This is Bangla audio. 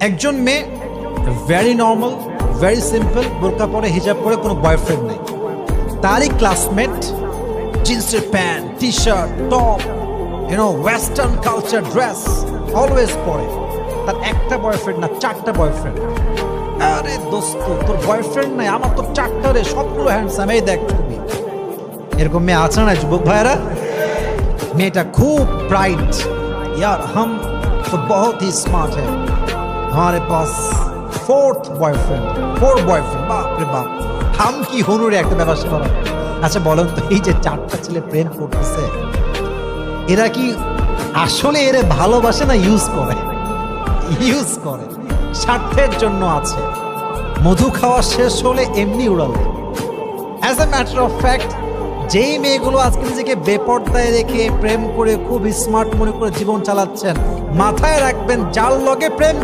একজন মেয়ে ভেরি নর্মাল, ভেরি সিম্পল, বোরকা পরে, হিজাব পরে, কোনো বয়ফ্রেন্ড নেই। তারই ক্লাসমেট জিন্সের pant, T shirt, top, western culture dress always পরে। তার একটা বয়ফ্রেন্ড না, 4টা বয়ফ্রেন্ড। আরে দোস্ত, তোর বয়ফ্রেন্ড নাই, আমার তো 4টা রে, সবগুলো হ্যান্ডসাম, এই দেখ ছবি। এরকম মেয়ে আছে না যুবক ভাইরা? মেয়েটা খুব ব্রাইট, यार हम तो बहुत ही स्मार्ट है, हमारे पास 4th বয়ফ্রেন্ড, 4 বয়ফ্রেন্ড। বাপ রে বাপ, হাম কি হনুরে একটা ব্যবসা করা। আচ্ছা বলেন তো, এই যে 4টা ছেলে প্রেম করতেছে, এরা কি আসলে এরে ভালোবাসে না ইউজ করে? ইউজ করে, স্বার্থের জন্য আছে। মধু খাওয়া শেষ হলে এমনি উড়ালে। As a matter of fact, যেই মেয়েগুলো আজকে নিজেকে বেপর্দায় রেখে প্রেম করে খুব স্মার্ট মনে করে জীবন চালাচ্ছেন, মাথায় রাখবেন যার লগে প্রেম